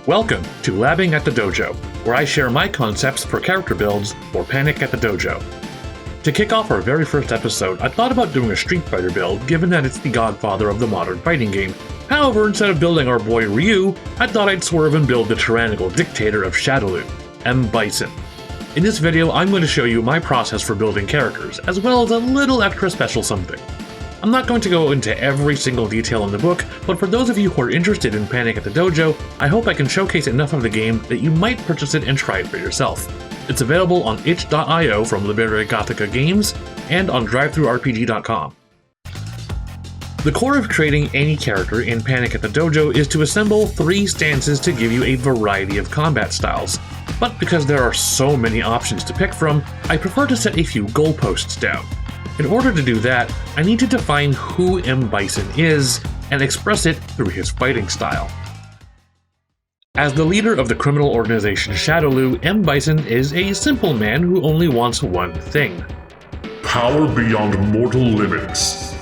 Welcome to Labbing at the Dojo, where I share my concepts for character builds for Panic at the Dojo. To kick off our very first episode, I thought about doing a Street Fighter build, given that it's the godfather of the modern fighting game. However, instead of building our boy Ryu, I thought I'd swerve and build the tyrannical dictator of Shadowloo, M.Bison. In this video, I'm going to show you my process for building characters, as well as a little extra special something. I'm not going to go into every single detail in the book, but for those of you who are interested in Panic at the Dojo, I hope I can showcase enough of the game that you might purchase it and try it for yourself. It's available on itch.io from Liberia Gothica Games and on drivethrurpg.com. The core of creating any character in Panic at the Dojo is to assemble 3 stances to give you a variety of combat styles. But because there are so many options to pick from, I prefer to set a few goalposts down. In order to do that, I need to define who M.Bison is and express it through his fighting style. As the leader of the criminal organization Shadowloo, M.Bison is a simple man who only wants one thing: power beyond mortal limits.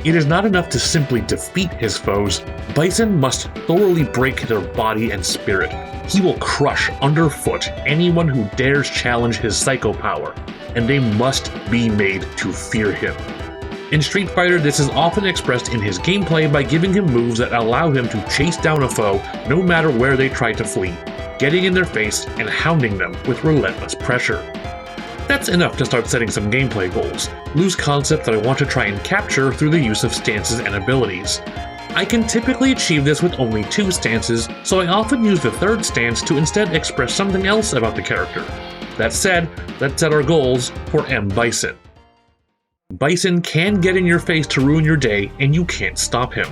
It is not enough to simply defeat his foes. Bison must thoroughly break their body and spirit. He will crush underfoot anyone who dares challenge his psycho power, and they must be made to fear him. In Street Fighter, this is often expressed in his gameplay by giving him moves that allow him to chase down a foe no matter where they try to flee, getting in their face and hounding them with relentless pressure. That's enough to start setting some gameplay goals, loose concepts that I want to try and capture through the use of stances and abilities. I can typically achieve this with only 2 stances, so I often use the 3rd stance to instead express something else about the character. That said, let's set our goals for M.Bison. Bison can get in your face to ruin your day, and you can't stop him.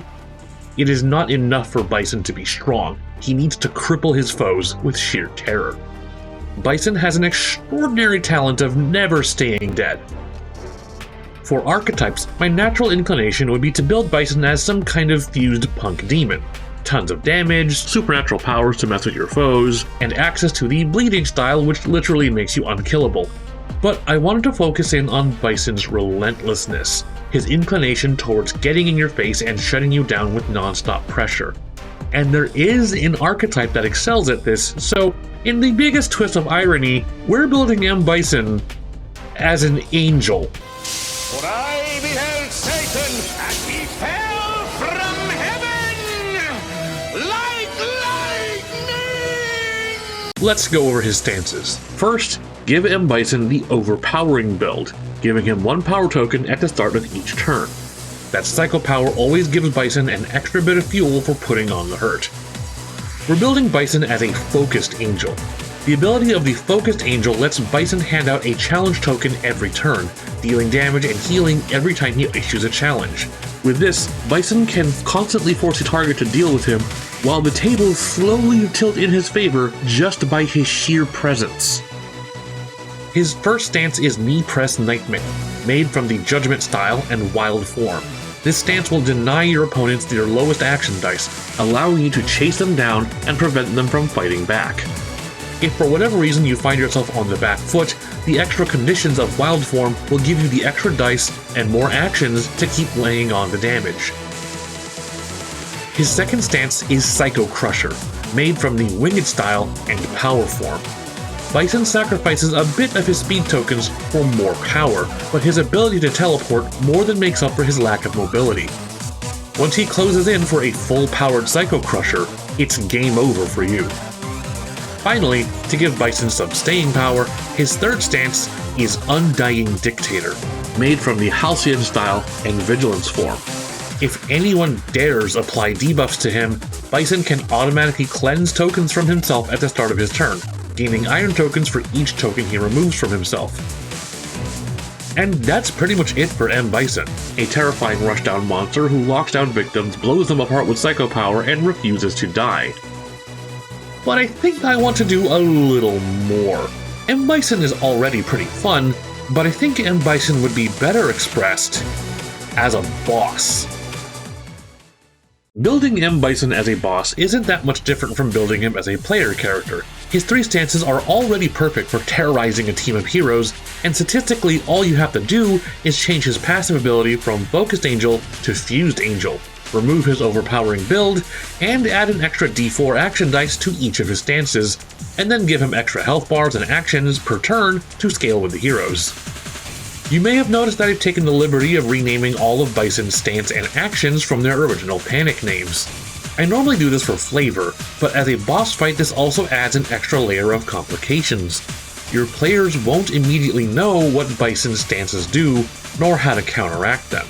It is not enough for Bison to be strong. He needs to cripple his foes with sheer terror. Bison has an extraordinary talent of never staying dead. For archetypes, my natural inclination would be to build Bison as some kind of fused punk demon. Tons of damage, supernatural powers to mess with your foes, and access to the bleeding style, which literally makes you unkillable. But I wanted to focus in on Bison's relentlessness, his inclination towards getting in your face and shutting you down with non-stop pressure. And there is an archetype that excels at this, so in the biggest twist of irony, we're building M.Bison as an angel. For I beheld Satan, and he fell from heaven like lightning! Let's go over his stances. First, give M.Bison the overpowering build, giving him 1 power token at the start of each turn. That psycho power always gives Bison an extra bit of fuel for putting on the hurt. We're building Bison as a focused angel. The ability of the focused angel lets Bison hand out a challenge token every turn, dealing damage and healing every time he issues a challenge. With this, Bison can constantly force a target to deal with him, while the tables slowly tilt in his favor just by his sheer presence. His first stance is Knee Press Nightmare, made from the Judgment style and Wild form. This stance will deny your opponents their lowest action dice, allowing you to chase them down and prevent them from fighting back. If for whatever reason you find yourself on the back foot, the extra conditions of Wild form will give you the extra dice and more actions to keep laying on the damage. His second stance is Psycho Crusher, made from the Winged style and Power form. Bison sacrifices a bit of his speed tokens for more power, but his ability to teleport more than makes up for his lack of mobility. Once he closes in for a full-powered Psycho Crusher, it's game over for you. Finally, to give Bison some staying power, his 3rd stance is Undying Dictator, made from the Halcyon style and Vigilance form. If anyone dares apply debuffs to him, Bison can automatically cleanse tokens from himself at the start of his turn, gaining iron tokens for each token he removes from himself. And that's pretty much it for M.Bison, a terrifying rushdown monster who locks down victims, blows them apart with psycho power, and refuses to die. But I think I want to do a little more. M.Bison is already pretty fun, but I think M.Bison would be better expressed as a boss. Building M.Bison as a boss isn't that much different from building him as a player character. His 3 stances are already perfect for terrorizing a team of heroes, and statistically all you have to do is change his passive ability from Focused Angel to Fused Angel, remove his overpowering build, and add an extra d4 action dice to each of his stances, and then give him extra health bars and actions per turn to scale with the heroes. You may have noticed that I've taken the liberty of renaming all of Bison's stance and actions from their original Panic names. I normally do this for flavor, but as a boss fight this also adds an extra layer of complications. Your players won't immediately know what Bison's stances do, nor how to counteract them.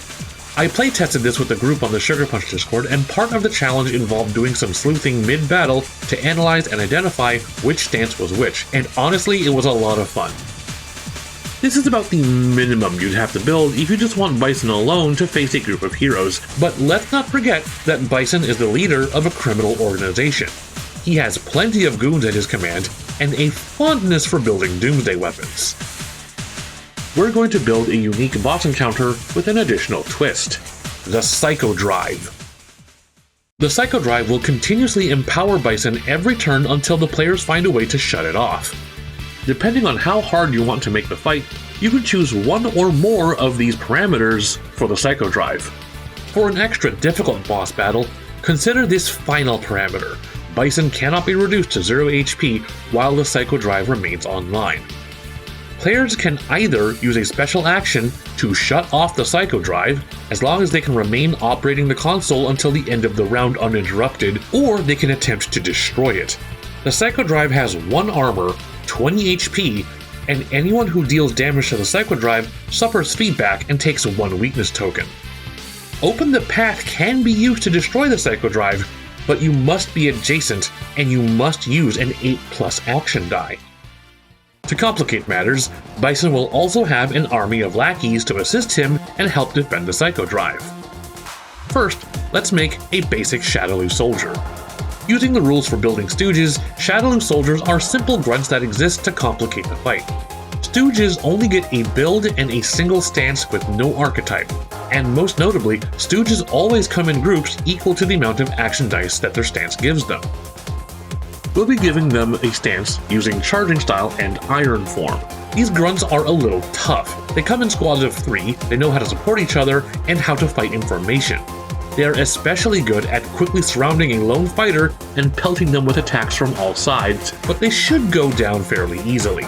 I playtested this with the group on the Sugar Punch Discord, and part of the challenge involved doing some sleuthing mid-battle to analyze and identify which stance was which, and honestly it was a lot of fun. This is about the minimum you'd have to build if you just want Bison alone to face a group of heroes, but let's not forget that Bison is the leader of a criminal organization. He has plenty of goons at his command, and a fondness for building doomsday weapons. We're going to build a unique boss encounter with an additional twist: the Psycho Drive. The Psycho Drive will continuously empower Bison every turn until the players find a way to shut it off. Depending on how hard you want to make the fight, you can choose one or more of these parameters for the Psycho Drive. For an extra difficult boss battle, consider this final parameter: Bison cannot be reduced to 0 HP while the Psycho Drive remains online. Players can either use a special action to shut off the Psycho Drive, as long as they can remain operating the console until the end of the round uninterrupted, or they can attempt to destroy it. The Psycho Drive has 1 armor, 20 HP, and anyone who deals damage to the Psycho Drive suffers feedback and takes 1 weakness token. Open the Path can be used to destroy the Psycho Drive, but you must be adjacent, and you must use an 8+ action die. To complicate matters, Bison will also have an army of lackeys to assist him and help defend the Psycho Drive. First, let's make a basic Shadaloo soldier. Using the rules for building Stooges, Shadaloo soldiers are simple grunts that exist to complicate the fight. Stooges only get a build and a single stance with no archetype, and most notably, Stooges always come in groups equal to the amount of action dice that their stance gives them. We'll be giving them a stance using Charging Style and Iron Form. These grunts are a little tough. They come in squads of 3, they know how to support each other, and how to fight in formation. They are especially good at quickly surrounding a lone fighter and pelting them with attacks from all sides, but they should go down fairly easily.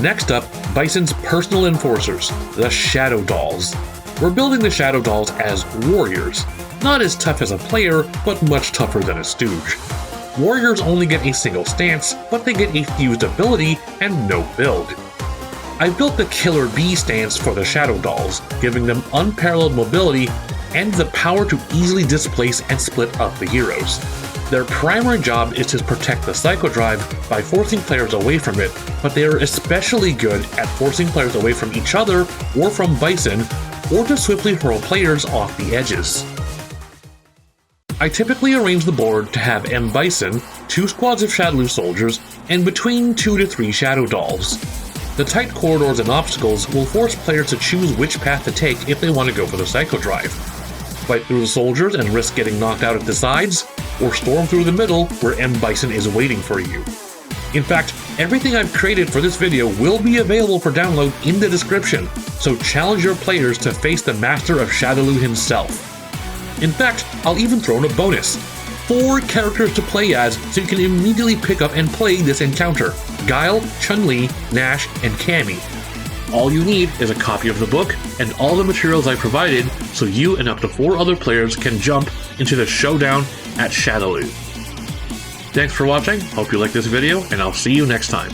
Next up, Bison's personal enforcers, the Shadow Dolls. We're building the Shadow Dolls as warriors. Not as tough as a player, but much tougher than a Stooge. Warriors only get a single stance, but they get a fused ability and no build. I built the Killer Bee stance for the Shadow Dolls, giving them unparalleled mobility and the power to easily displace and split up the heroes. Their primary job is to protect the Psycho Drive by forcing players away from it, but they are especially good at forcing players away from each other or from Bison, or to swiftly hurl players off the edges. I typically arrange the board to have M.Bison, 2 squads of Shadaloo soldiers, and between 2 to 3 Shadow Dolls. The tight corridors and obstacles will force players to choose which path to take if they want to go for the Psycho Drive. Fight through the soldiers and risk getting knocked out at the sides, or storm through the middle where M.Bison is waiting for you. In fact, everything I've created for this video will be available for download in the description, so challenge your players to face the master of Shadaloo himself. In fact, I'll even throw in a bonus: 4 characters to play as so you can immediately pick up and play this encounter: Guile, Chun-Li, Nash, and Cammy. All you need is a copy of the book and all the materials I provided so you and up to 4 other players can jump into the showdown at Shadaloo. Thanks for watching, hope you liked this video, and I'll see you next time.